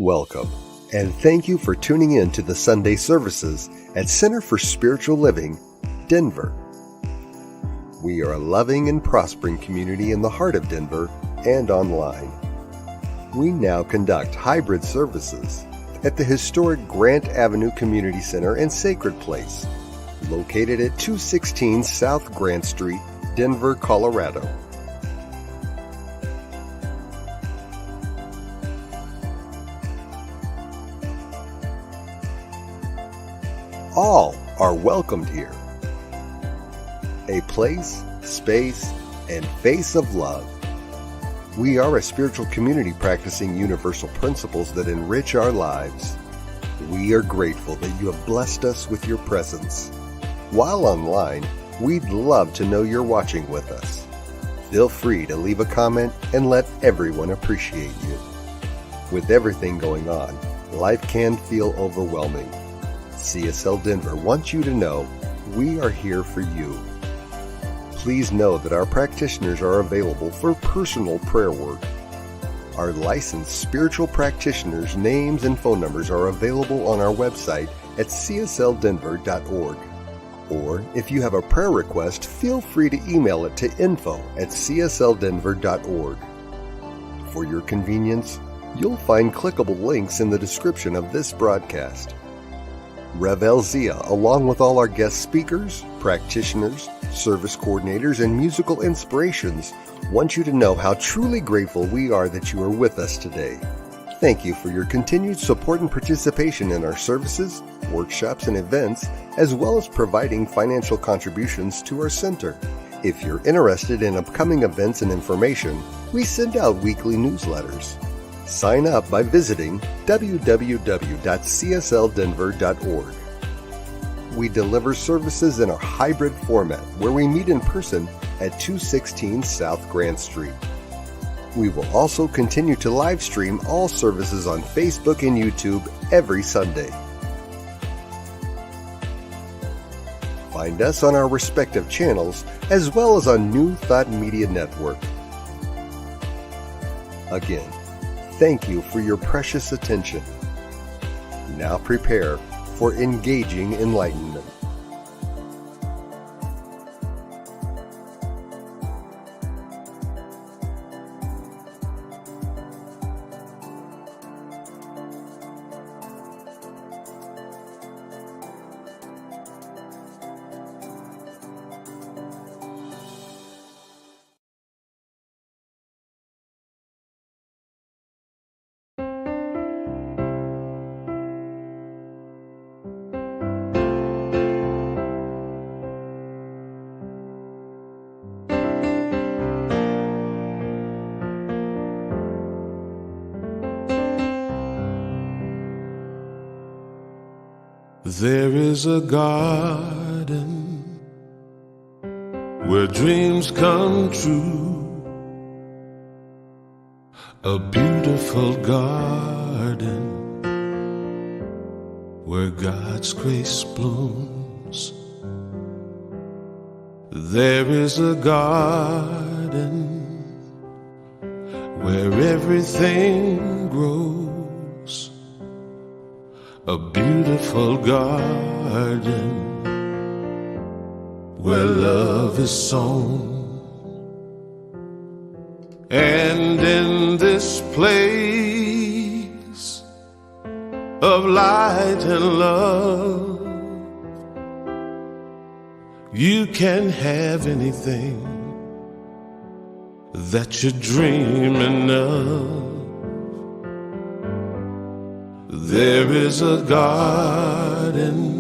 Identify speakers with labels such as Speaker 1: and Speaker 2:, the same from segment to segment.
Speaker 1: Welcome, and thank you for tuning in to the Sunday services at Center for Spiritual Living, Denver. We are a loving and prospering community in the heart of Denver and online. We now conduct hybrid services at the historic Grant Avenue Community Center and Sacred Place, located at 216 South Grant Street, Denver, Colorado. All are welcomed here. A place, space, and face of love. We are a spiritual community practicing universal principles that enrich our lives. We are grateful that you have blessed us with your presence. While online, we'd love to know you're watching with us. Feel free to leave a comment and let everyone appreciate you. With everything going on, life can feel overwhelming. CSL Denver wants you to know we are here for you. Please know that our practitioners are available for personal prayer work. Our licensed spiritual practitioners' names and phone numbers are available on our website at csldenver.org. Or if you have a prayer request, feel free to email it to info@csldenver.org. For your convenience, you'll find clickable links in the description of this broadcast. Rev Elzia, along with all our guest speakers, practitioners, service coordinators, and musical inspirations, want you to know how truly grateful we are that you are with us today. Thank you for your continued support and participation in our services, workshops, and events, as well as providing financial contributions to our center. If you're interested in upcoming events and information, we send out weekly newsletters. Sign up by visiting www.csldenver.org. We deliver services in a hybrid format where we meet in person at 216 South Grant Street. We will also continue to live stream all services on Facebook and YouTube every Sunday. Find us on our respective channels as well as on New Thought Media Network. Again, thank you for your precious attention. Now prepare for engaging enlightenment.
Speaker 2: There is a garden where dreams come true, a beautiful garden where God's grace blooms. There is a garden where everything grows, a beautiful garden where love is sown. And in this place of light and love, you can have anything that you're dreaming of. There is a garden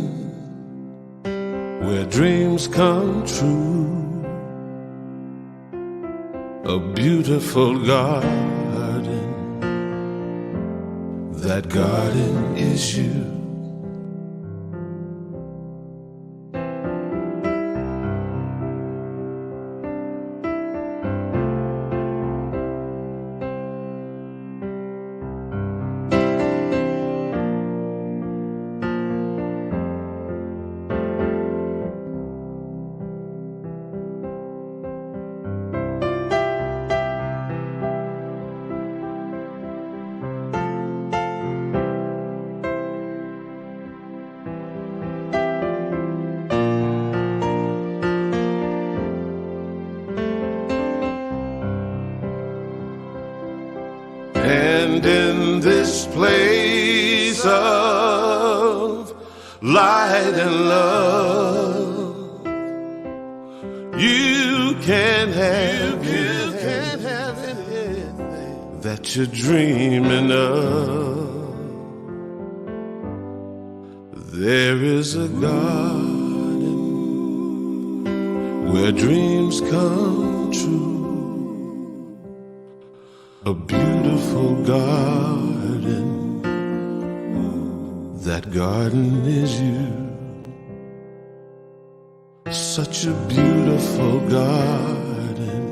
Speaker 2: where dreams come true, a beautiful garden. That garden is you. place of light and love. You can't have anything that you're dreaming of. There is a garden where dreams come true, a beautiful garden. That garden is you. Such a beautiful garden.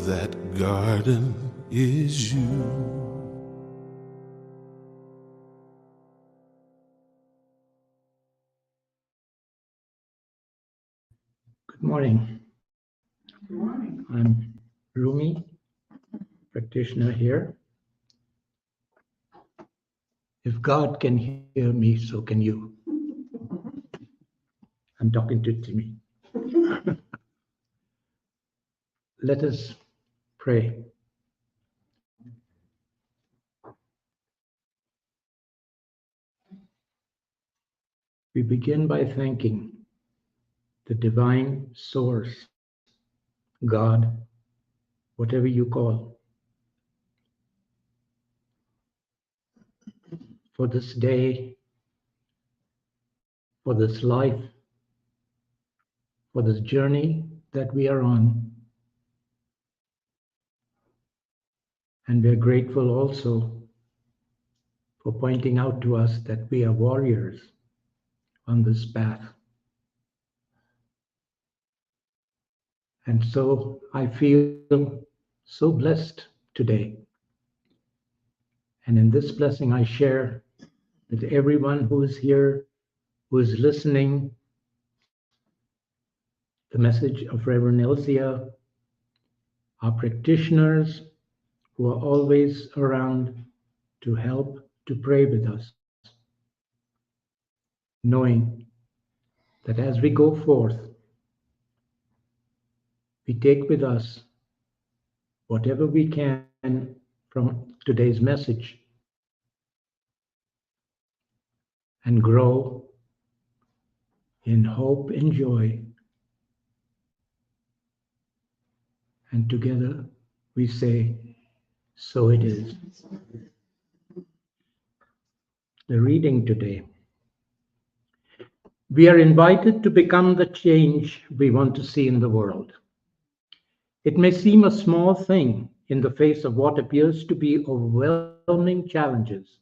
Speaker 2: That garden is you.
Speaker 3: Good morning. Good morning. I'm Rumi, practitioner here. If God can hear me, so can you. I'm talking to Timmy. Let us pray. We begin by thanking the divine source, God, whatever you call, for this day, for this life, for this journey that we are on. And we are grateful also for pointing out to us that we are warriors on this path. And so I feel so blessed today. And in this blessing, I share with everyone who is here, who is listening, the message of Reverend Elzia, our practitioners who are always around to help, to pray with us, knowing that as we go forth, we take with us whatever we can from today's message and grow in hope and joy. And together we say, so it is. The reading today. We are invited to become the change we want to see in the world. It may seem a small thing in the face of what appears to be overwhelming challenges.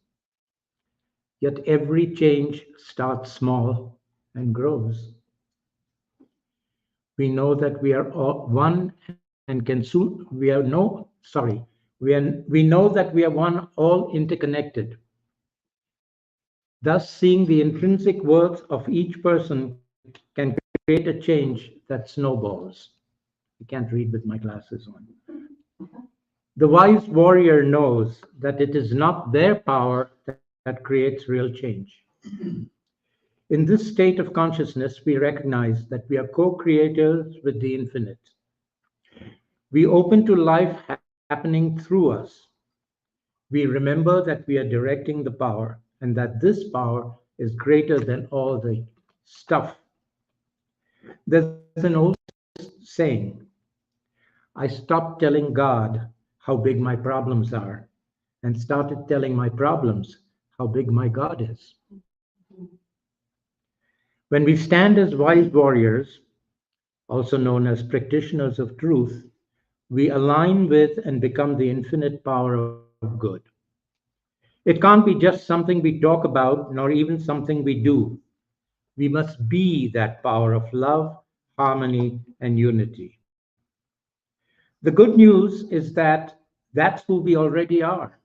Speaker 3: Yet every change starts small and grows. We know that we are all one and can soon, we know that we are one, all interconnected. Thus, seeing the intrinsic worth of each person can create a change that snowballs. I can't read with my glasses on. The wise warrior knows that it is not their power that creates real change. In this state of consciousness, we recognize that we are co-creators with the infinite. We open to life happening through us. We remember that we are directing the power and that this power is greater than all the stuff. There's an old saying, I stopped telling God how big my problems are and started telling my problems how big my God is. When we stand as wise warriors, also known as practitioners of truth, we align with and become the infinite power of good. It can't be just something we talk about, nor even something we do. We must be that power of love, harmony, and unity. The good news is that that's who we already are.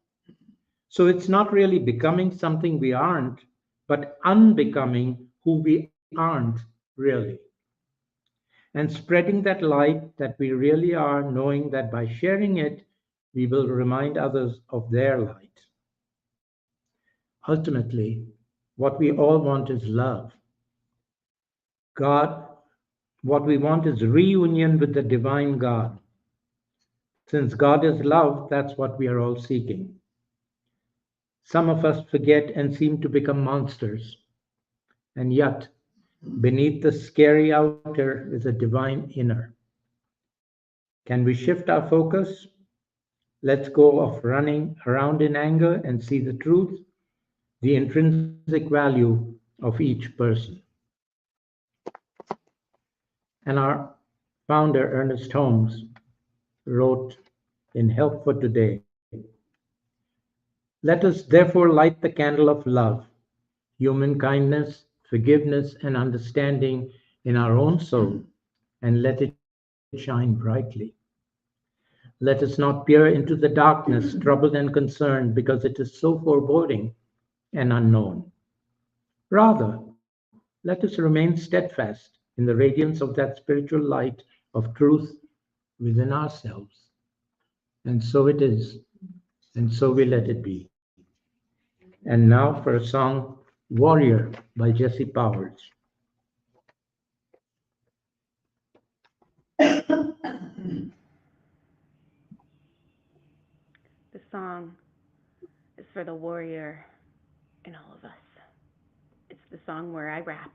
Speaker 3: So it's not really becoming something we aren't, but unbecoming who we aren't really. And spreading that light that we really are, knowing that by sharing it, we will remind others of their light. Ultimately, what we all want is love. God, what we want is reunion with the divine God. Since God is love, that's what we are all seeking. Some of us forget and seem to become monsters. And yet, beneath the scary outer is a divine inner. Can we shift our focus? Let's go of running around in anger and see the truth, the intrinsic value of each person. And our founder, Ernest Holmes, wrote in Help for Today, let us therefore light the candle of love, human kindness, forgiveness, and understanding in our own soul, and let it shine brightly. Let us not peer into the darkness, troubled and concerned, because it is so foreboding and unknown. Rather, let us remain steadfast in the radiance of that spiritual light of truth within ourselves. And so it is, and so we let it be. And now for a song, Warrior by Jesse Powers.
Speaker 4: This song is for the warrior in all of us. It's the song where I rap.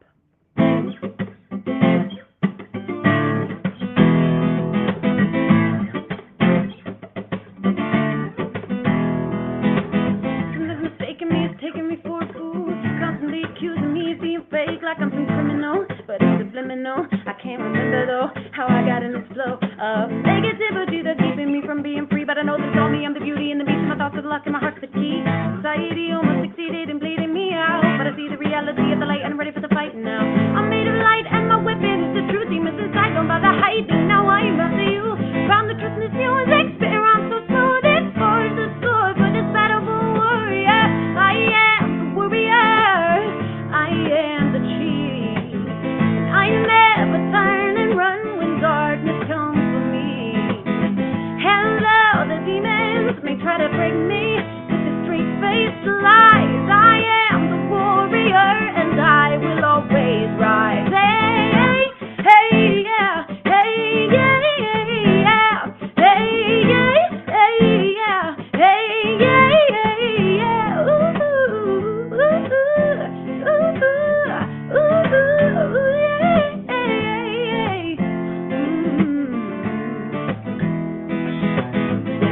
Speaker 4: Like I'm some criminal, but it's subliminal. I can't remember though how I got in this flow of negativity that's keeping me from being free. But I know that it's all me. I'm the beauty and the beast. My thoughts are the luck and my heart's the key. Society almost succeeded in bleeding me out, but I see the reality of the light and I'm ready for the fight now. I'm made of light and my weapon is the truth. Demons inside, don't bother hiding. Now I'm after you. Found the truth in this music, spit around so smooth. It forged the sword for this battle warrior. I am the warrior. I am the chief. I never turn and run when darkness comes for me. Hello, the demons may try to break me with the straight-faced lies. I am the warrior and I will always rise. Hey, hey, yeah, hey, yeah, yeah, hey, yeah, hey, yeah, hey, yeah, yeah, ooh, ooh, ooh, ooh, ooh, yeah,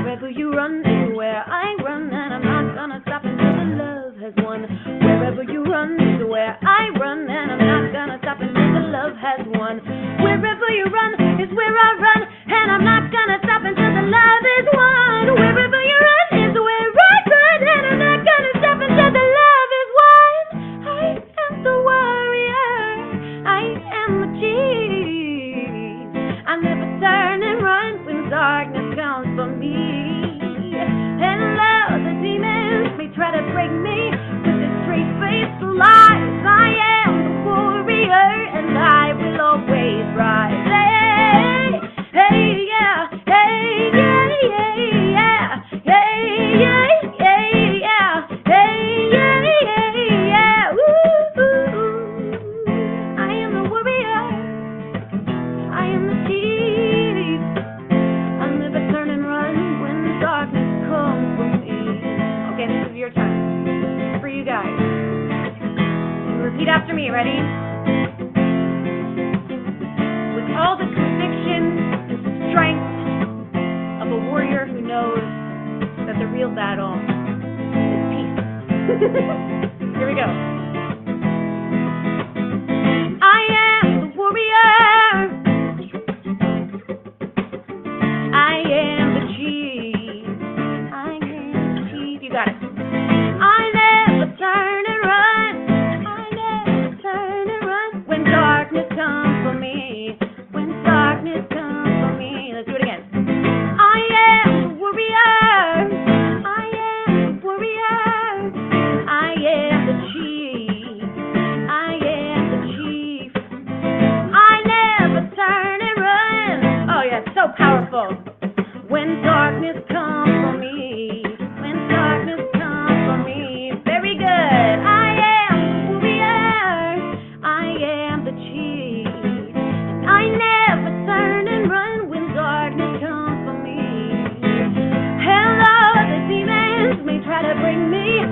Speaker 4: wherever you run is where I run, and I'm not gonna stop until the love has won. Wherever you run is where I run, and I'm not gonna stop until the love has won. Wherever you run is where I run, and I'm not gonna stop until the love is won. Wherever you run is where I run, and I'm not gonna stop until the love is won. I am the warrior, I am the chief. I never turn and run when darkness comes for me. Hello, the demons may try to break me with their straight-faced lies. I am the warrior and I will always rise. Hey, hey, yeah, hey, yeah, yeah, yeah, hey, yeah, yeah, yeah, hey, yeah, yeah, yeah, ooh, ooh. I am the warrior, I am the chief. I'll never turn and run when darkness comes for me. Okay, this is your turn. For you guys. Repeat after me, ready? With all the conviction and strength of a warrior who knows that the real battle is peace. Here we go. I am the warrior. I am the chief. I am the chief. You got it. I never turn and run. I never turn and run when darkness comes for me. When darkness comes for me. Let's do it again. I am the warrior. I am the warrior. I am the chief. I am the chief. I never turn and run. Oh yeah, so powerful. When darkness comes for me, when darkness comes for me, very good. I am the warrior, I am the chief. I never turn and run when darkness comes for me. Hello, the demons may try to bring me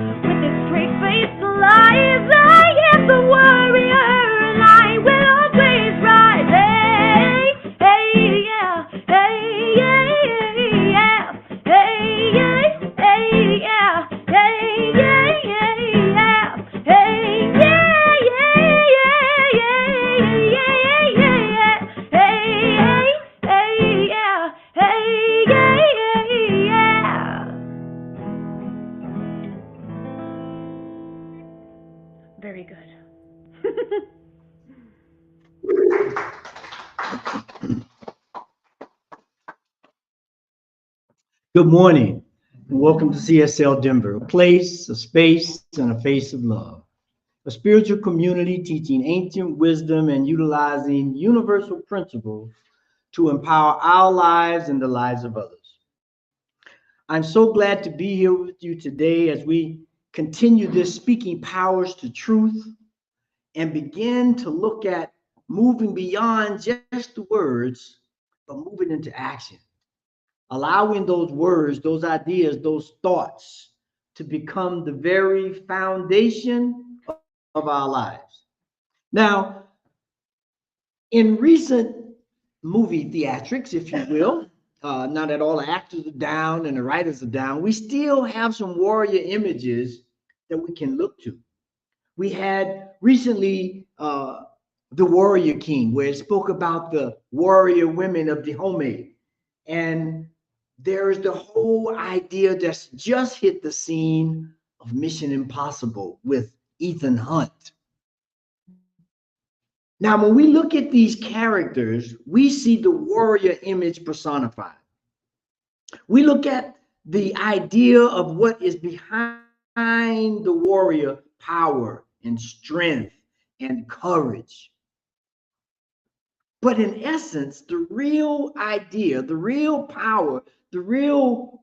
Speaker 5: Good morning, and welcome to CSL Denver, a place, a space, and a face of love. A spiritual community teaching ancient wisdom and utilizing universal principles to empower our lives and the lives of others. I'm so glad to be here with you today as we continue this speaking powers to truth and begin to look at moving beyond just the words, but moving into action. Allowing those words, those ideas, those thoughts to become the very foundation of our lives. Now, in recent movie theatrics, if you will, now that all the actors are down and the writers are down, we still have some warrior images that we can look to. We had recently The Warrior King, where it spoke about the warrior women of Dahomey. And there's the whole idea that's just hit the scene of Mission Impossible with Ethan Hunt. Now, when we look at these characters, we see the warrior image personified. We look at the idea of what is behind the warrior: power and strength and courage. But in essence, the real idea, the real power, the real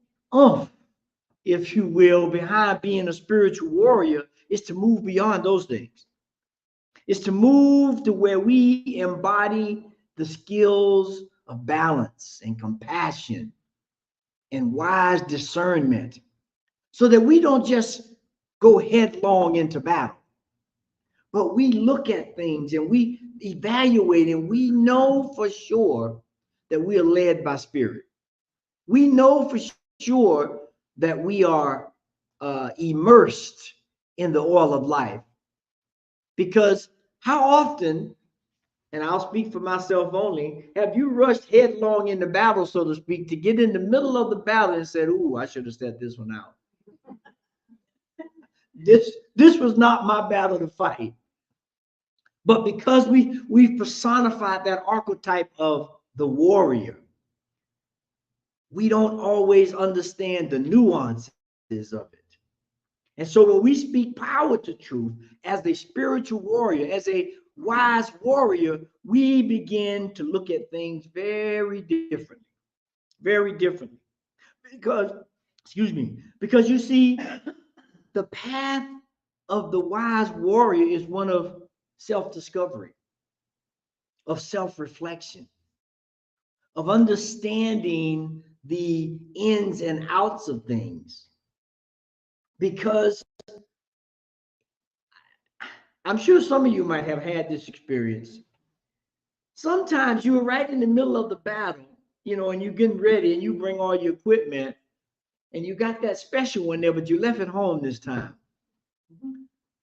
Speaker 5: if you will, behind being a spiritual warrior is to move beyond those things. It's to move to where we embody the skills of balance and compassion and wise discernment, so that we don't just go headlong into battle, but we look at things and we evaluate, and we know for sure that we are led by spirit. We know for sure that we are immersed in the oil of life. Because how often, and I'll speak for myself only, have you rushed headlong into battle, so to speak, to get in the middle of the battle and said, "Ooh, I should have set this one out. This was not my battle to fight." But because we've personified that archetype of the warrior, we don't always understand the nuances of it. And so when we speak power to truth as a spiritual warrior, as a wise warrior, we begin to look at things very differently. Because you see, the path of the wise warrior is one of self-discovery, of self-reflection, of understanding the ins and outs of things. Because I'm sure some of you might have had this experience. Sometimes you were right in the middle of the battle, and you're getting ready and you bring all your equipment and you got that special one there, but you left it home this time.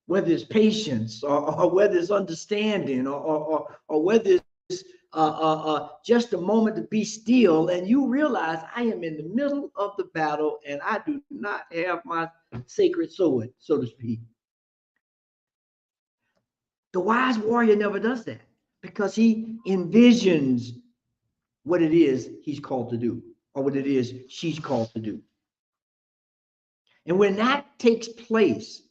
Speaker 5: Whether it's patience or whether it's understanding or whether it's just a moment to be still, and you realize I am in the middle of the battle and I do not have my sacred sword, so to speak. The wise warrior never does that, because he envisions what it is he's called to do, or what it is she's called to do. And when that takes place,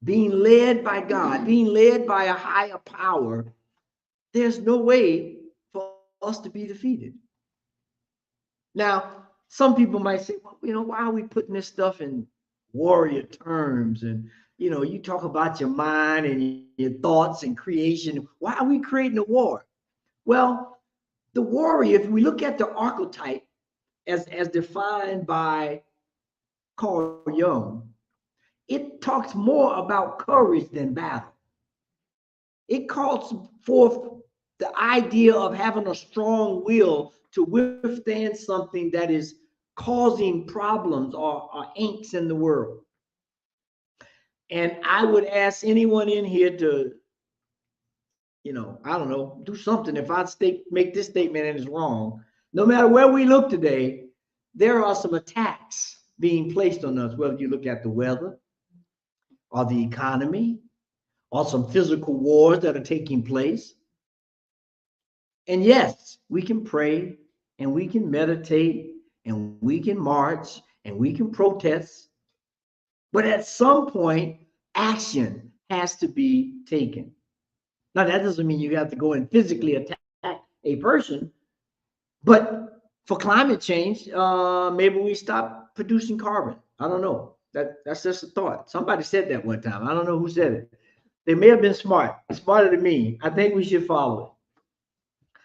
Speaker 5: being led by God, being led by a higher power, there's no way for us to be defeated. Now, some people might say, well, why are we putting this stuff in warrior terms? And, you talk about your mind and your thoughts and creation. Why are we creating a war? Well, the warrior, if we look at the archetype as defined by Carl Jung, it talks more about courage than battle. It calls forth the idea of having a strong will to withstand something that is causing problems or angst in the world. And I would ask anyone in here to, I don't know, do something. If I make this statement and it's wrong, no matter where we look today, there are some attacks being placed on us, whether you look at the weather or the economy or some physical wars that are taking place. And yes, we can pray and we can meditate and we can march and we can protest. But at some point, action has to be taken. Now, that doesn't mean you have to go and physically attack a person, but for climate change, maybe we stop producing carbon. I don't know. That's just a thought. Somebody said that one time. I don't know who said it. They may have been smarter than me. I think we should follow it.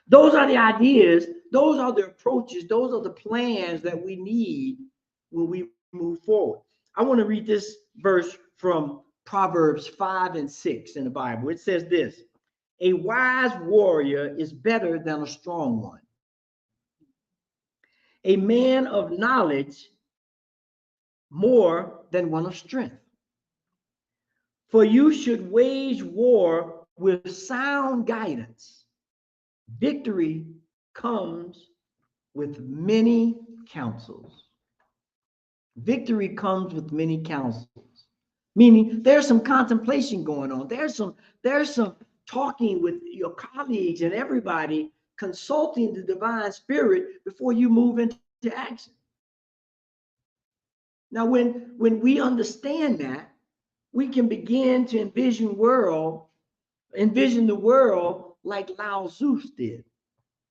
Speaker 5: Those are the ideas. Those are the approaches. Those are the plans that we need when we move forward. I want to read this verse from Proverbs 5 and 6 in the Bible. It says this: a wise warrior is better than a strong one. A man of knowledge more than one of strength. For you should wage war with sound guidance. Victory comes with many counsels. Victory comes with many counsels. Meaning there's some contemplation going on. There's some talking with your colleagues and everybody, consulting the divine spirit before you move into action. Now, when we understand that, we can begin to envision the world like Lao Tzu did,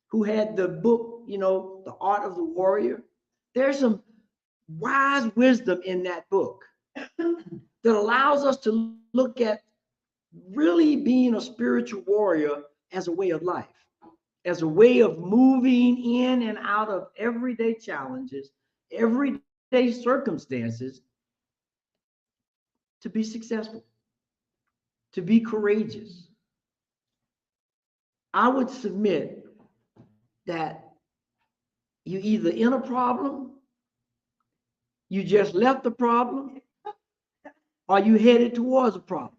Speaker 5: who had the book, The Art of the Warrior. There's some wise wisdom in that book that allows us to look at really being a spiritual warrior as a way of life, as a way of moving in and out of everyday challenges, everyday circumstances, to be successful, to be courageous. I would submit that you either in a problem, you just left the problem, or you headed towards a problem.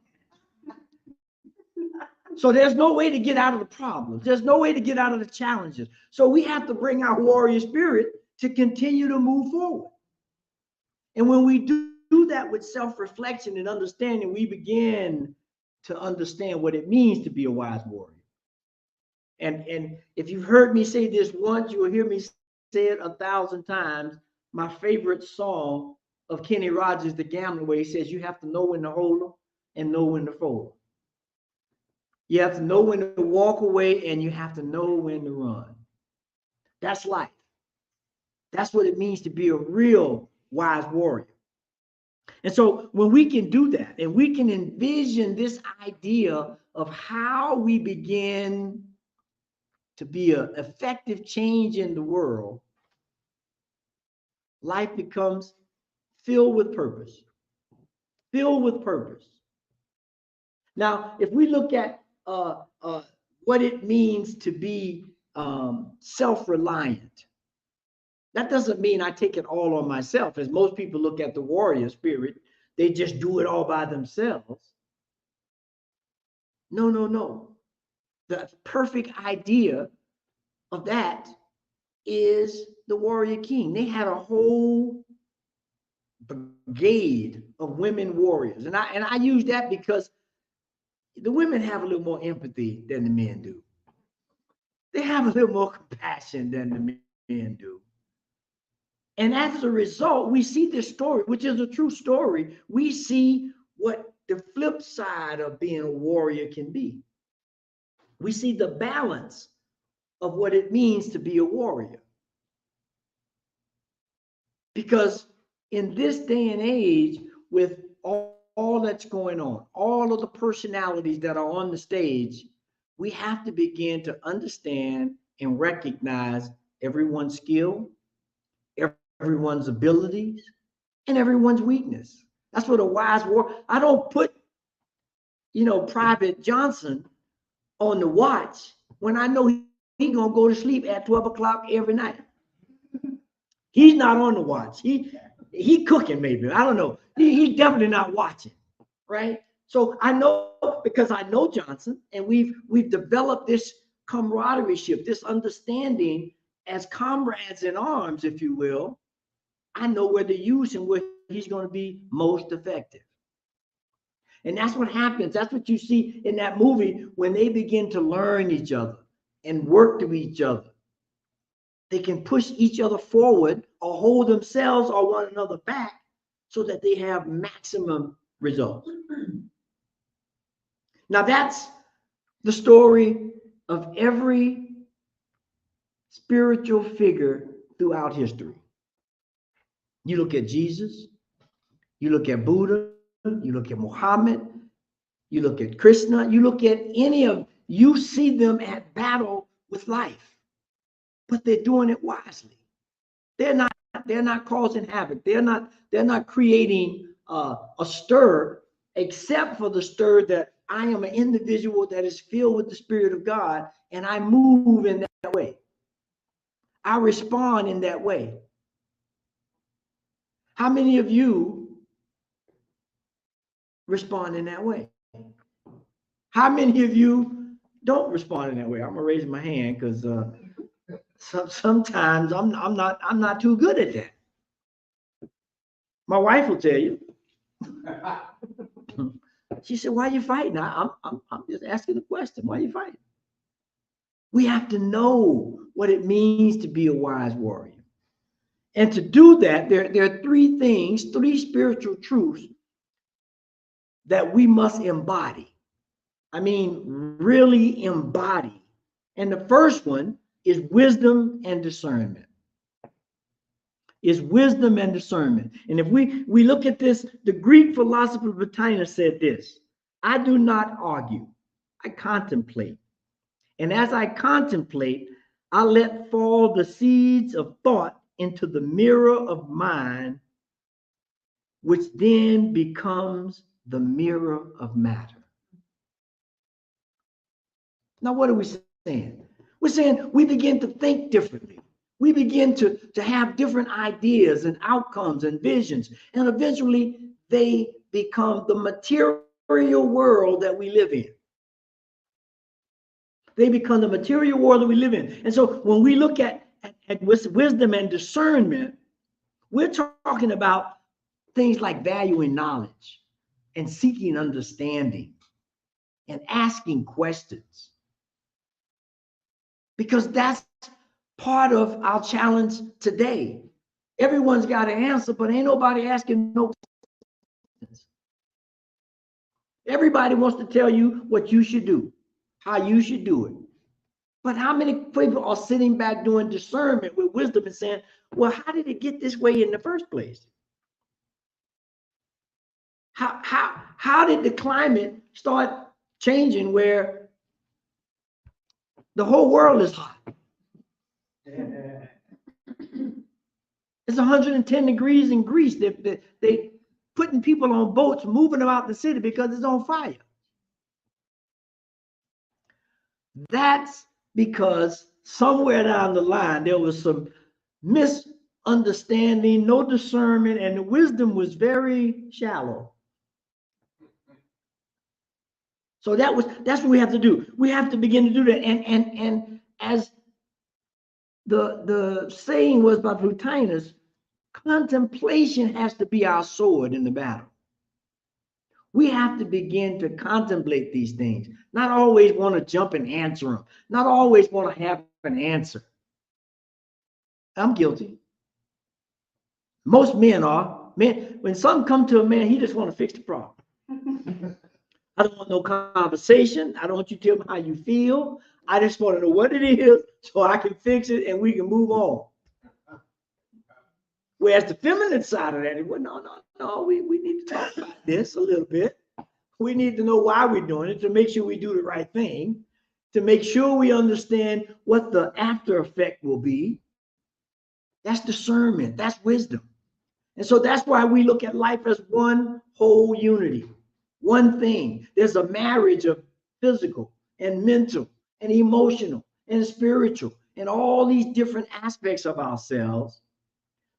Speaker 5: So there's no way to get out of the problems. There's no way to get out of the challenges. So we have to bring our warrior spirit to continue to move forward. And when we do that with self-reflection and understanding, we begin to understand what it means to be a wise warrior. And if you've heard me say this once, you will hear me say it 1,000 times. My favorite song of Kenny Rogers, The Gambler, where he says, you have to know when to hold them and know when to fold them. You have to know when to walk away and you have to know when to run. That's life. That's what it means to be a real wise warrior. And so when we can do that and we can envision this idea of how we begin to be an effective change in the world, life becomes filled with purpose. Filled with purpose. Now, if we look at what it means to be self-reliant, that doesn't mean I take it all on myself. As most people look at the warrior spirit, they just do it all by themselves. No. The perfect idea of that is the warrior king. They had a whole brigade of women warriors. And I use that because the women have a little more empathy than the men do. They have a little more compassion than the men do. And as a result, we see this story, which is a true story. We see what the flip side of being a warrior can be. We see the balance of what it means to be a warrior. Because in this day and age, with all that's going on, all of the personalities that are on the stage, we have to begin to understand and recognize everyone's skill, everyone's abilities, and everyone's weakness. That's what a wise warrior. I don't put, Private Johnson on the watch when I know he's gonna go to sleep at 12 o'clock every night. He's not on the watch. He cooking maybe. I don't know. He's definitely not watching, right? So I know, because I know Johnson, and we've developed this camaraderie, this understanding as comrades in arms, if you will. I know where to use him, where he's going to be most effective. And that's what happens. That's what you see in that movie when they begin to learn each other. and work to each other. They can push each other forward or hold themselves or one another back so that they have maximum results. Now, that's the story of every spiritual figure throughout history. You look at Jesus, you look at Buddha, you look at Muhammad, you look at Krishna, you look at any of, you see them at battle with life, but they're doing it wisely. They're not causing havoc. They're not creating a stir, except for the stir that I am an individual that is filled with the Spirit of God, and I move in that way. I respond in that way. How many of you respond in that way? How many of you don't respond in that way? I'm gonna raise my hand because sometimes I'm not too good at that. My wife will tell you. She said, "Why are you fighting?" I'm just asking a question. Why are you fighting? We have to know what it means to be a wise warrior. And to do that, there are three things, three spiritual truths that we must embody. I mean, really embody. And the first one is wisdom and discernment. Is wisdom and discernment. And if we look at this, the Greek philosopher Practitioner said this: I do not argue, I contemplate. And as I contemplate, I let fall the seeds of thought into the mirror of mind, which then becomes the mirror of matter. Now, what are we saying? We're saying we begin to think differently. We begin to have different ideas and outcomes and visions. And eventually they become the material world that we live in. They become the material world that we live in. And so when we look at wisdom and discernment, we're talking about things like valuing knowledge and seeking understanding and asking questions. Because that's part of our challenge today. Everyone's got an answer, but ain't nobody asking no questions. Everybody wants to tell you what you should do, how you should do it. But how many people are sitting back doing discernment with wisdom and saying, well, how did it get this way in the first place? How did the climate start changing where the whole world is hot? It's 110 degrees in Greece. They putting people on boats, moving them out the city because it's on fire. That's because somewhere down the line, there was some misunderstanding, no discernment, and the wisdom was very shallow. So that's what we have to do. We have to begin to do that. And as the saying was by Plotinus, contemplation has to be our sword in the battle. We have to begin to contemplate these things, not always want to jump and answer them, not always want to have an answer. I'm guilty. Most men are. Men, when something comes to a man, he just want to fix the problem. I don't want no conversation. I don't want you to tell me how you feel. I just want to know what it is so I can fix it and we can move on. Whereas the feminine side of that is, well, no, we need to talk about this a little bit. We need to know why we're doing it, to make sure we do the right thing, to make sure we understand what the after effect will be. That's discernment. That's wisdom. And so that's why we look at life as one whole unity, one thing. There's a marriage of physical and mental and emotional and spiritual and all these different aspects of ourselves,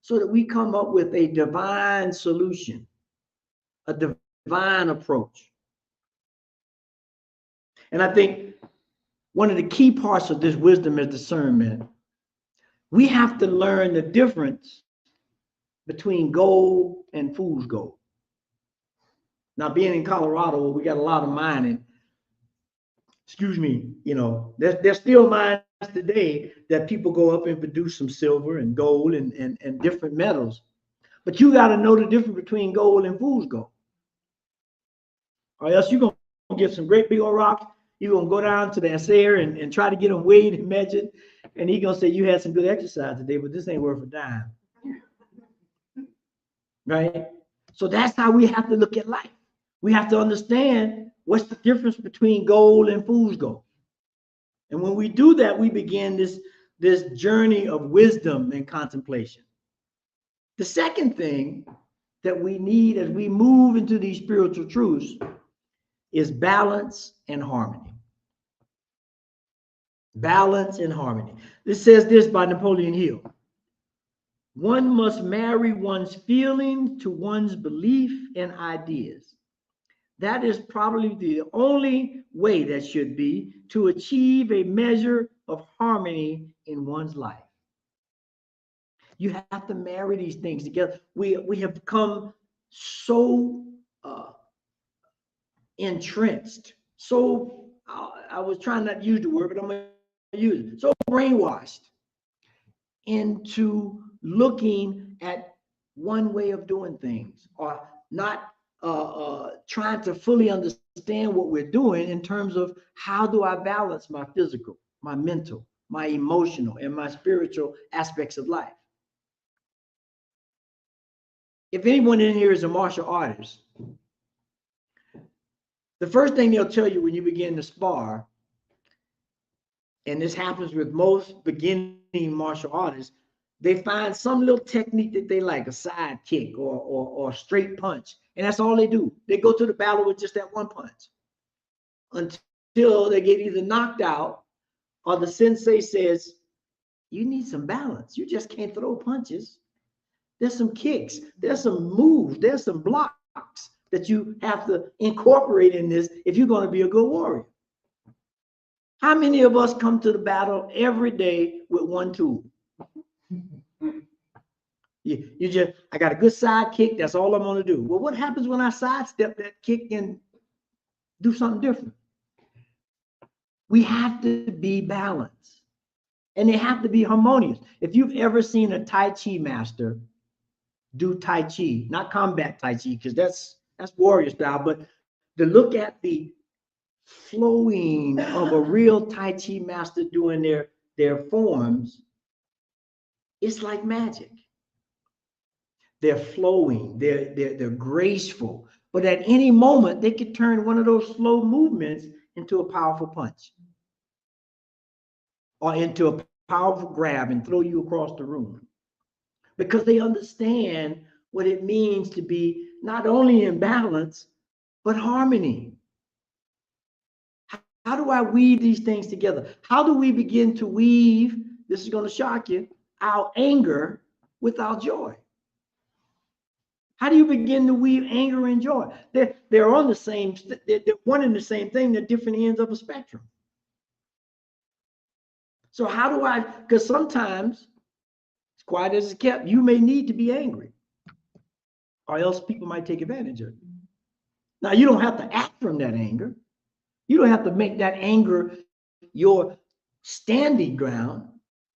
Speaker 5: so that we come up with a divine solution, a divine approach. And I think one of the key parts of this wisdom is discernment. We have to learn the difference between gold and fool's gold. Now, being in Colorado, we got a lot of mining. excuse me, you know, there's still mines today that people go up and produce some silver and gold and different metals. But you got to know the difference between gold and fool's gold. Or else you're going to get some great big old rocks. You're going to go down to the assayer and try to get them weighed and measured. And he's going to say, you had some good exercise today, but this ain't worth a dime. Right? So that's how we have to look at life. We have to understand what's the difference between gold and fool's gold. And when we do that, we begin this journey of wisdom and contemplation. The second thing that we need as we move into these spiritual truths is balance and harmony. Balance and harmony. This says this by Napoleon Hill. One must marry one's feelings to one's belief and ideas. That is probably the only way that should be to achieve a measure of harmony in one's life. You have to marry these things together. We have become so entrenched, so I was trying not to use the word, but I'm going to use it. So brainwashed into looking at one way of doing things, or not trying to fully understand what we're doing in terms of how do I balance my physical, my mental, my emotional, and my spiritual aspects of life. If anyone in here is a martial artist, the first thing they'll tell you when you begin to spar, and this happens with most beginning martial artists, they find some little technique that they like, a side kick or a straight punch, and that's all they do. They go to the battle with just that one punch until they get either knocked out or the sensei says, you need some balance. You just can't throw punches. There's some kicks, there's some moves, there's some blocks that you have to incorporate in this if you're going to be a good warrior. How many of us come to the battle every day with one tool? You just, I got a good side kick, that's all I'm going to do. Well, what happens when I sidestep that kick and do something different? We have to be balanced, and they have to be harmonious. If you've ever seen a Tai Chi master do Tai Chi, not combat Tai Chi, because that's warrior style, but to look at the flowing of a real Tai Chi master doing their forms, it's like magic. They're flowing, they're graceful, but at any moment they could turn one of those slow movements into a powerful punch or into a powerful grab and throw you across the room, because they understand what it means to be not only in balance, but harmony. How do I weave these things together? How do we begin to weave, this is going to shock you, our anger with our joy? How do you begin to weave anger and joy? They're on the same, they're one and the same thing, they're different ends of a spectrum. So how do I, because sometimes, as quiet as it's kept, you may need to be angry, or else people might take advantage of you. Now, you don't have to act from that anger. You don't have to make that anger your standing ground,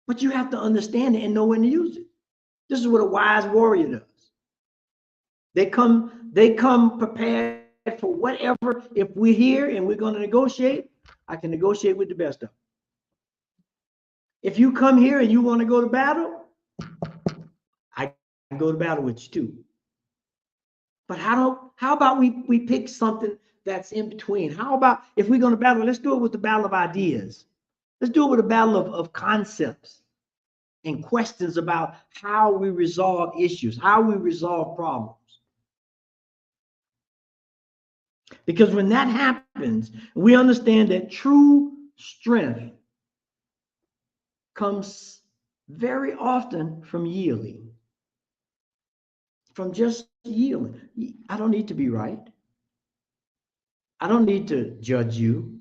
Speaker 5: but you have to understand it and know when to use it. This is what a wise warrior does. They come prepared for whatever. If we're here and we're going to negotiate, I can negotiate with the best of them. If you come here and you want to go to battle, I can go to battle with you too. But how about we pick something that's in between? How about if we're going to battle, let's do it with the battle of ideas. Let's do it with a battle of concepts and questions about how we resolve issues, how we resolve problems. Because when that happens, we understand that true strength comes very often from yielding, from just yielding. I don't need to be right. I don't need to judge you.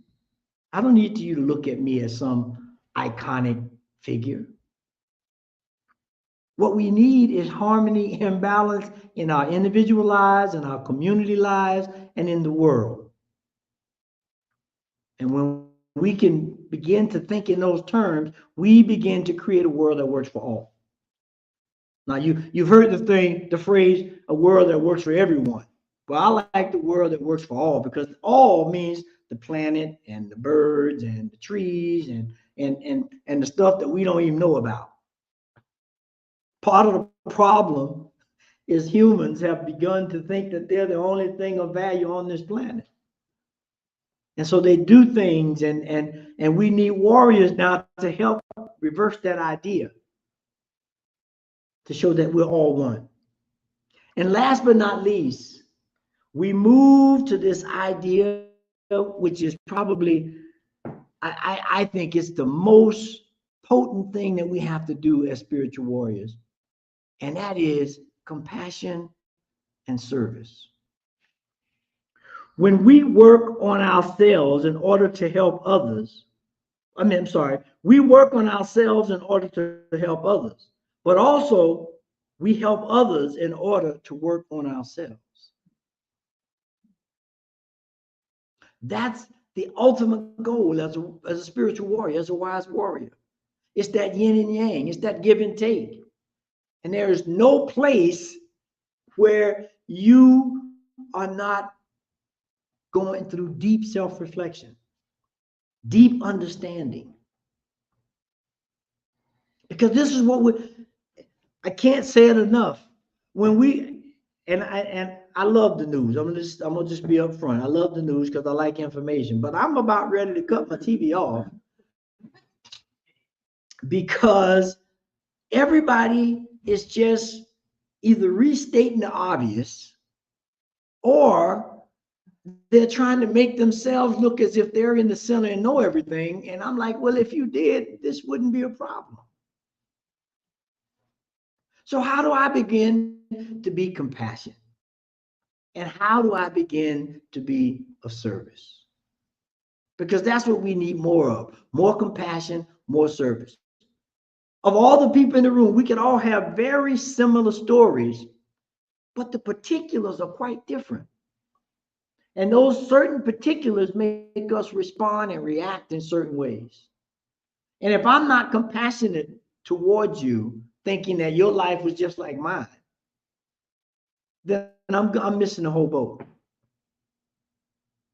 Speaker 5: I don't need you to look at me as some iconic figure. What we need is harmony and balance in our individual lives, in our community lives, and in the world. And when we can begin to think in those terms, we begin to create a world that works for all. Now, you've heard the phrase, a world that works for everyone. Well, I like the world that works for all, because all means the planet and the birds and the trees and the stuff that we don't even know about. Part of the problem is humans have begun to think that they're the only thing of value on this planet. And so they do things, and we need warriors now to help reverse that idea, to show that we're all one. And last but not least, we move to this idea, which is probably, I think it's the most potent thing that we have to do as spiritual warriors, and that is compassion and service. When we work on ourselves in order to help others, we work on ourselves in order to help others, but also we help others in order to work on ourselves. That's the ultimate goal as a spiritual warrior, as a wise warrior. It's that yin and yang, it's that give and take. And there is no place where you are not going through deep self-reflection, deep understanding. Because this is what I can't say it enough. When I love the news. I'm gonna just be upfront. I love the news because I like information, but I'm about ready to cut my TV off because everybody is just either restating the obvious or they're trying to make themselves look as if they're in the center and know everything. And I'm like, well, if you did, this wouldn't be a problem. So how do I begin to be compassionate? And how do I begin to be of service? Because that's what we need more of, more compassion, more service. Of all the people in the room, we can all have very similar stories, but the particulars are quite different. And those certain particulars make us respond and react in certain ways. And if I'm not compassionate towards you, thinking that your life was just like mine, then I'm missing the whole boat.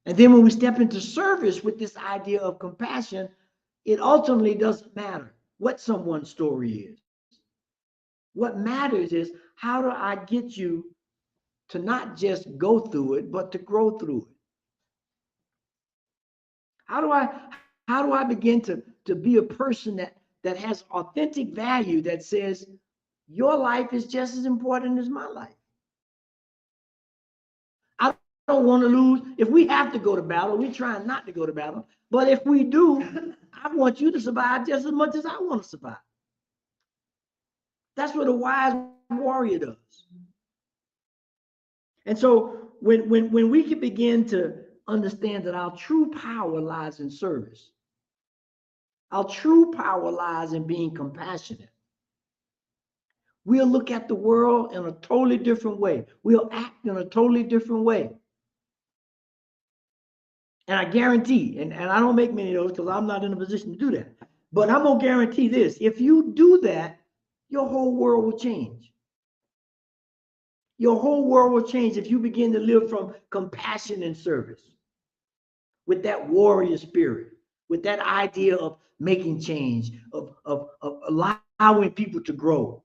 Speaker 5: And then when we step into service with this idea of compassion, it ultimately doesn't matter what someone's story is. What matters is, how do I get you to not just go through it, but to grow through it? How do I begin to be a person that has authentic value, that says your life is just as important as my life? I don't want to lose. If we have to go to battle, we try not to go to battle. But if we do, I want you to survive just as much as I want to survive. That's what a wise warrior does. And so when we can begin to understand that our true power lies in service, our true power lies in being compassionate, we'll look at the world in a totally different way. We'll act in a totally different way. And I guarantee, and I don't make many of those because I'm not in a position to do that, but I'm going to guarantee this: if you do that, your whole world will change. Your whole world will change if you begin to live from compassion and service, with that warrior spirit, with that idea of making change, of allowing people to grow.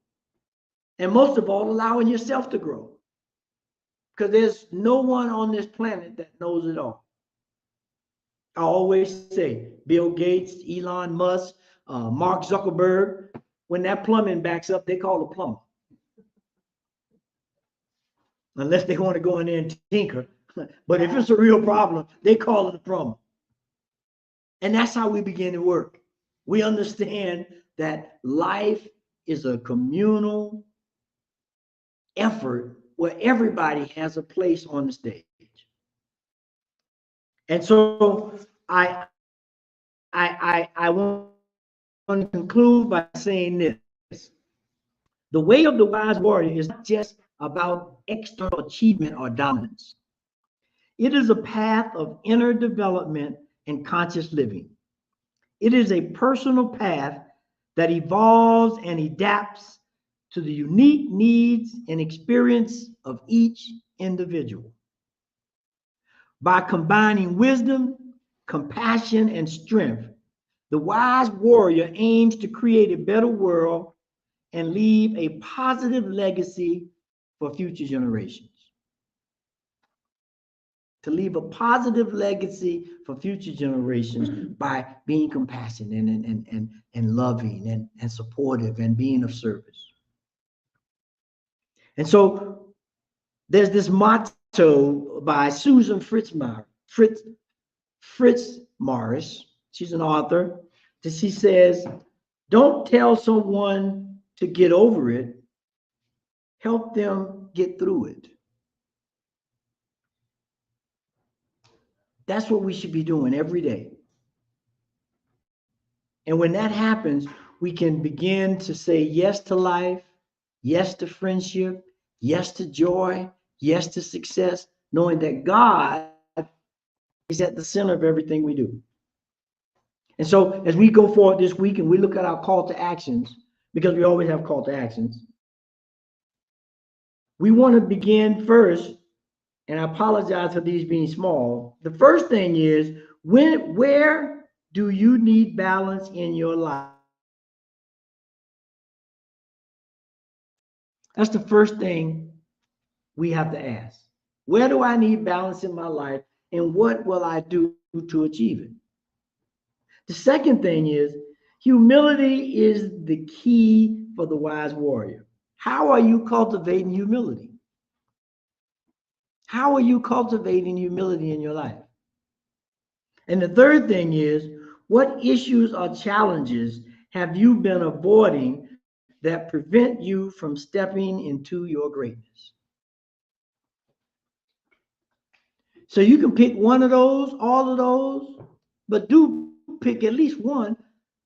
Speaker 5: And most of all, allowing yourself to grow. Because there's no one on this planet that knows it all. I always say, Bill Gates, Elon Musk, Mark Zuckerberg, when that plumbing backs up, they call a plumber. Unless they want to go in there and tinker. But if it's a real problem, they call it a plumber. And that's how we begin to work. We understand that life is a communal effort where everybody has a place on the stage. And so I want to conclude by saying this: the way of the wise warrior is not just about external achievement or dominance. It is a path of inner development and conscious living. It is a personal path that evolves and adapts to the unique needs and experience of each individual. By combining wisdom, compassion, and strength, the wise warrior aims to create a better world and leave a positive legacy for future generations. To leave a positive legacy for future generations by being compassionate and loving and supportive and being of service. And so there's this motto by Susan Fritz Morris. She's an author. That she says, don't tell someone to get over it, help them get through it. That's what we should be doing every day. And when that happens, we can begin to say yes to life, yes to friendship, yes to joy, yes to success, knowing that God is at the center of everything we do. And so as we go forward this week and we look at our call to actions, because we always have call to actions, we want to begin first, and I apologize for these being small. The first thing is, where do you need balance in your life? That's the first thing we have to ask. Where do I need balance in my life, and what will I do to achieve it? The second thing is, humility is the key for the wise warrior. How are you cultivating humility? How are you cultivating humility in your life? And the third thing is, what issues or challenges have you been avoiding that prevent you from stepping into your greatness? So you can pick one of those, all of those, but do pick at least one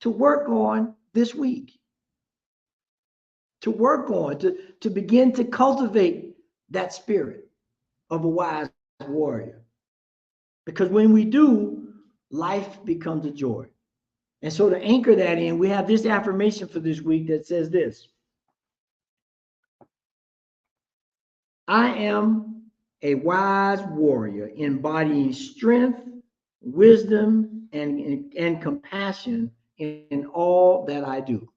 Speaker 5: to work on this week. To work on, to begin to cultivate that spirit of a wise warrior. Because when we do, life becomes a joy. And so to anchor that in, we have this affirmation for this week that says this: I am a wise warrior embodying strength, wisdom, and compassion in all that I do.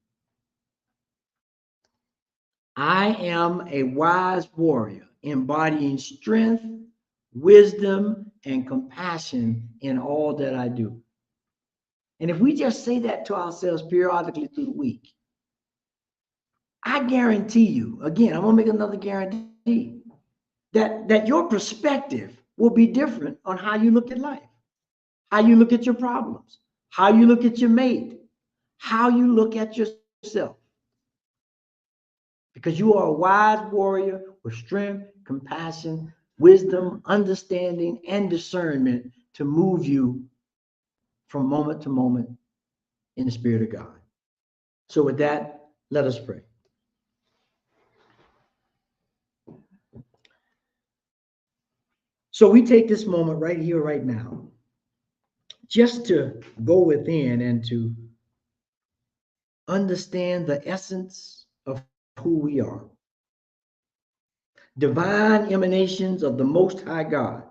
Speaker 5: I am a wise warrior embodying strength, wisdom, and compassion in all that I do. And if we just say that to ourselves periodically through the week, I guarantee you, again, I'm going to make another guarantee, that your perspective will be different on how you look at life, how you look at your problems, how you look at your mate, how you look at yourself. Because you are a wise warrior with strength, compassion, wisdom, understanding, and discernment to move you from moment to moment in the Spirit of God. So with that, let us pray. So we take this moment right here, right now, just to go within and to understand the essence of who we are. Divine emanations of the Most High God.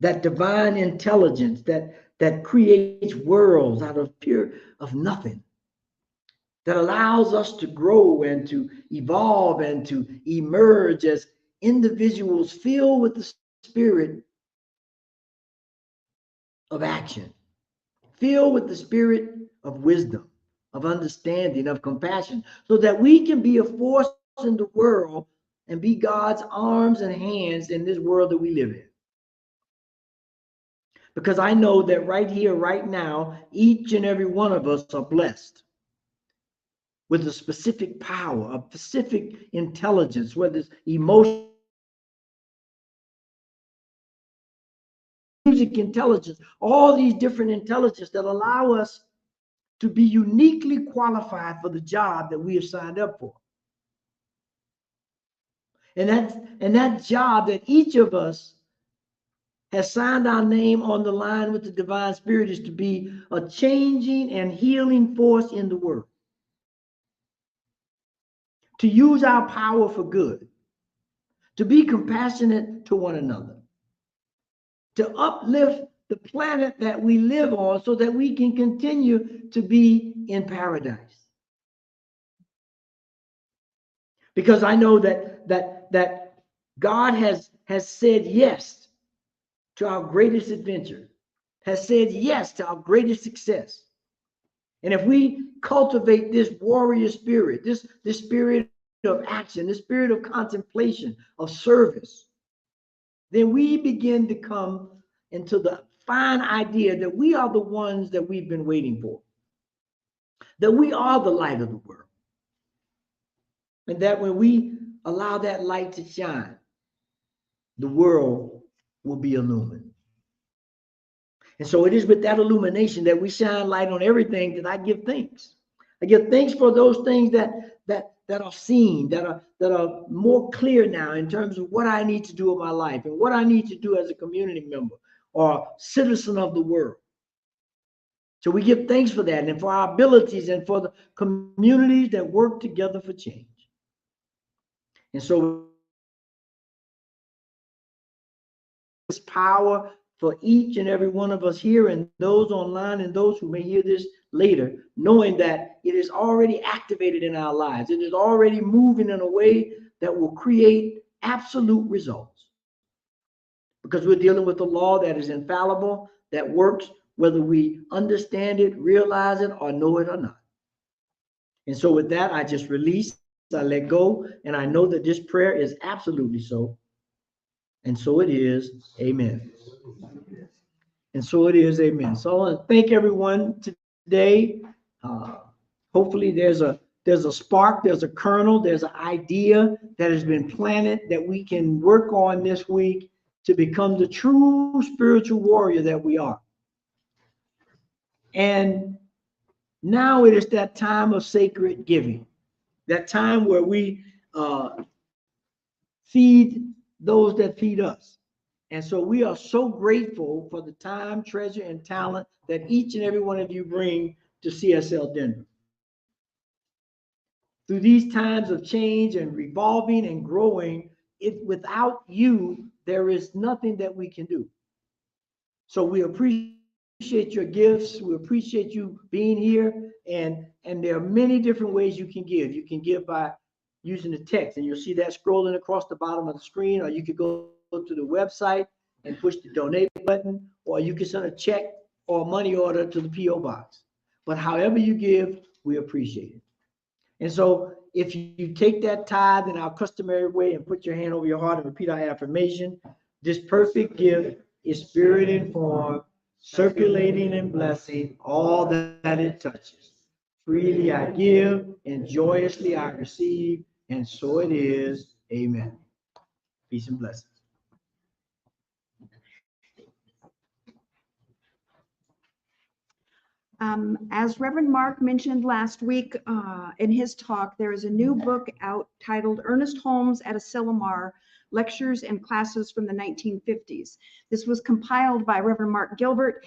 Speaker 5: That divine intelligence that creates worlds out of nothing. That allows us to grow and to evolve and to emerge as individuals filled with the spirit of action, filled with the spirit of wisdom, of understanding, of compassion, so that we can be a force in the world and be God's arms and hands in this world that we live in. Because I know that right here, right now, each and every one of us are blessed with a specific power, a specific intelligence, whether it's emotion, music intelligence, all these different intelligences that allow us to be uniquely qualified for the job that we have signed up for. And that job that each of us has signed our name on the line with the divine spirit is to be a changing and healing force in the world. To use our power for good. To be compassionate to one another. To uplift the planet that we live on so that we can continue to be in paradise. Because I know that God has said yes to our greatest adventure, has said yes to our greatest success. And if we cultivate this warrior spirit, this spirit of action, this spirit of contemplation, of service, then we begin to come into the fine idea that we are the ones that we've been waiting for, that we are the light of the world, and that when we allow that light to shine, the world will be illumined. And so it is with that illumination that we shine light on everything that I give thanks. I give thanks for those things that are seen, that are more clear now in terms of what I need to do in my life and what I need to do as a community member or citizen of the world. So we give thanks for that and for our abilities and for the communities that work together for change. And so this power for each and every one of us here and those online and those who may hear this later, knowing that it is already activated in our lives. It is already moving in a way that will create absolute results. Because we're dealing with a law that is infallible, that works whether we understand it, realize it, or know it or not. And so with that, I just release, I let go, and I know that this prayer is absolutely so. And so it is, amen. And so it is, amen. So I want to thank everyone today. Hopefully there's a spark, there's a kernel, there's an idea that has been planted that we can work on this week to become the true spiritual warrior that we are. And now it is that time of sacred giving, that time where we feed those that feed us. And so we are so grateful for the time, treasure, and talent that each and every one of you bring to CSL Denver. Through these times of change and revolving and growing, without you, there is nothing that we can do. So we appreciate your gifts. We appreciate you being here. And there are many different ways you can give. You can give by using the text, and you'll see that scrolling across the bottom of the screen, or you could go to the website and push the donate button, or you can send a check or a money order to the P.O. box. But however you give, we appreciate it. And so if you take that tithe in our customary way and put your hand over your heart and repeat our affirmation, this perfect gift is spirit informed, circulating and blessing all that it touches. Freely I give and joyously I receive, and so it is. Amen. Peace and blessings.
Speaker 6: As Reverend Mark mentioned last week in his talk, there is a new book out titled Ernest Holmes at Asilomar, Lectures and Classes from the 1950s. This was compiled by Reverend Mark Gilbert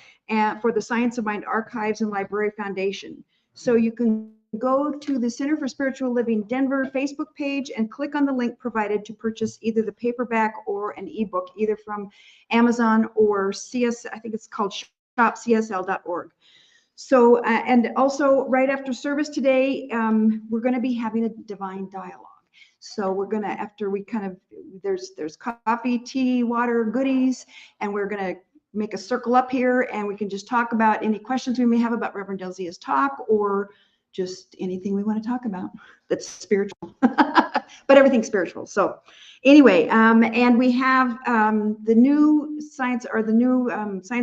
Speaker 6: for the Science of Mind Archives and Library Foundation. So you can go to the Center for Spiritual Living Denver Facebook page and click on the link provided to purchase either the paperback or an ebook, either from Amazon or I think it's called shopcsl.org. So, and also right after service today, we're going to be having a divine dialogue. So we're going to, after we kind of, there's coffee, tea, water, goodies, and we're going to make a circle up here and we can just talk about any questions we may have about Reverend Elzia's talk or just anything we want to talk about that's spiritual, but everything's spiritual. So anyway, and we have the new Science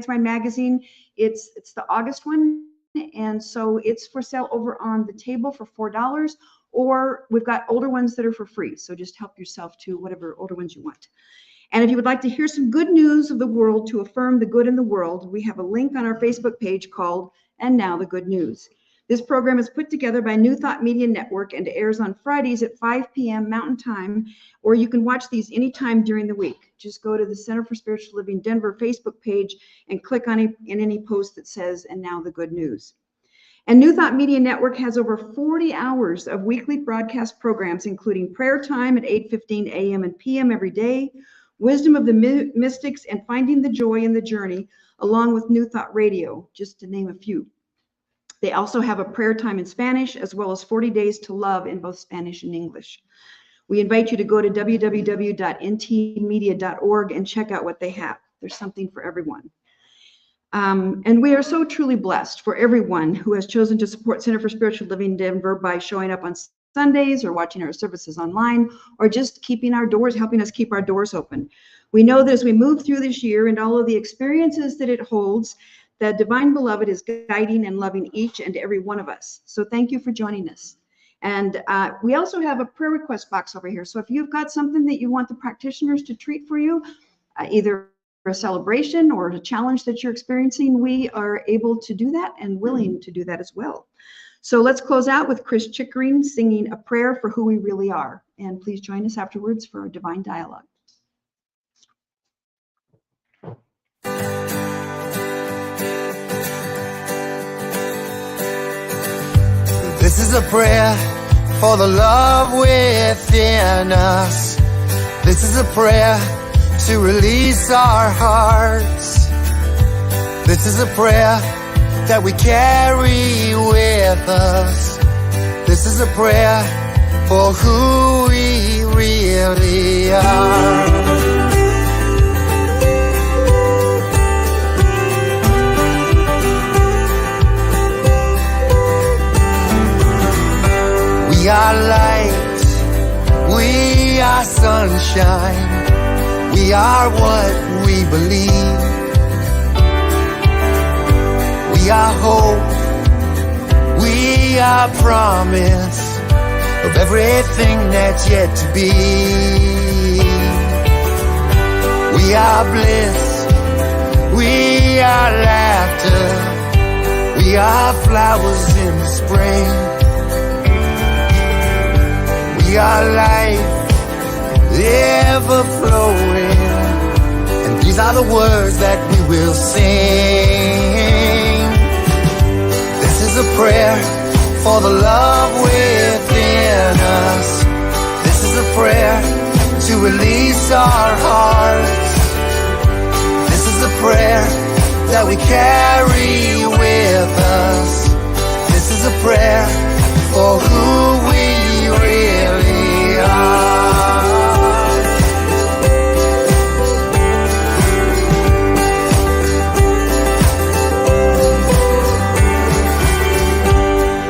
Speaker 6: Mind magazine. It's the August one. And so it's for sale over on the table for $4, or we've got older ones that are for free. So just help yourself to whatever older ones you want. And if you would like to hear some good news of the world to affirm the good in the world, we have a link on our Facebook page called And Now the Good News. This program is put together by New Thought Media Network and airs on Fridays at 5 p.m. Mountain Time, or you can watch these anytime during the week. Just go to the Center for Spiritual Living Denver Facebook page and click on any post that says, "And now the good news." And New Thought Media Network has over 40 hours of weekly broadcast programs, including prayer time at 8:15 a.m. and p.m. every day, Wisdom of the Mystics, and Finding the Joy in the Journey, along with New Thought Radio, just to name a few. They also have a prayer time in Spanish, as well as 40 Days to Love in both Spanish and English. We invite you to go to www.ntmedia.org and check out what they have. There's something for everyone. And we are so truly blessed for everyone who has chosen to support Center for Spiritual Living Denver by showing up on Sundays or watching our services online, or just keeping our doors, helping us keep our doors open. We know that as we move through this year and all of the experiences that it holds, the Divine Beloved is guiding and loving each and every one of us. So thank you for joining us. And we also have a prayer request box over here. So if you've got something that you want the practitioners to treat for you, either a celebration or a challenge that you're experiencing, we are able to do that and willing to do that as well. So let's close out with Chris Chickering singing A Prayer for Who We Really Are. And please join us afterwards for a divine dialogue.
Speaker 7: This is a prayer for the love within us. This is a prayer to release our hearts. This is a prayer that we carry with us. This is a prayer for who we really are. We are light, we are sunshine, we are what we believe. We are hope, we are promise of everything that's yet to be. We are bliss, we are laughter, we are flowers in the spring. We are life, ever flowing, and these are the words that we will sing. This is a prayer for the love within us. This is a prayer to release our hearts. This is a prayer that we carry with us. This is a prayer for who we really are.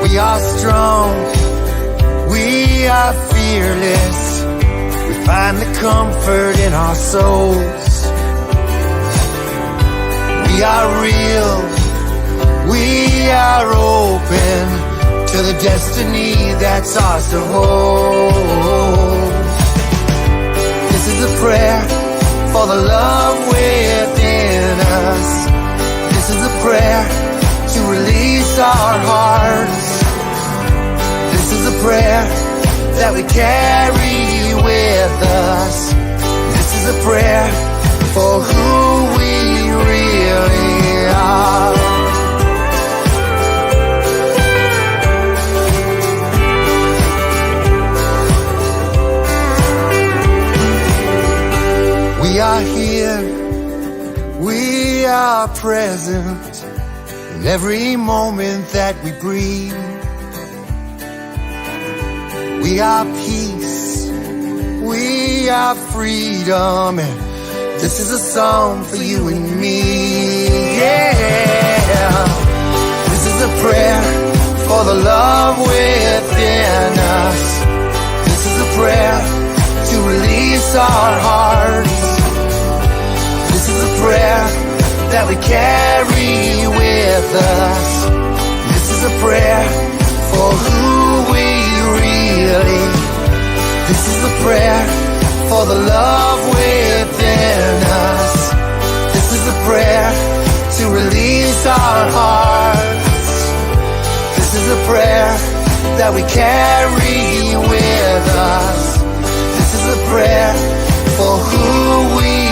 Speaker 7: We are strong, we are fearless, we find the comfort in our souls. We are real, we are open to the destiny that's ours to hold. This is a prayer for the love within us. This is a prayer to release our hearts. This is a prayer that we carry with us. This is a prayer for who we really are. We are here, we are present in every moment that we breathe. We are peace, we are freedom, and this is a song for you and me. Yeah, this is a prayer for the love within us. This is a prayer to release our hearts. This is a prayer that we carry with us. This is a prayer for who we really. This is a prayer for the love within us. This is a prayer to release our hearts. This is a prayer that we carry with us. This is a prayer for who we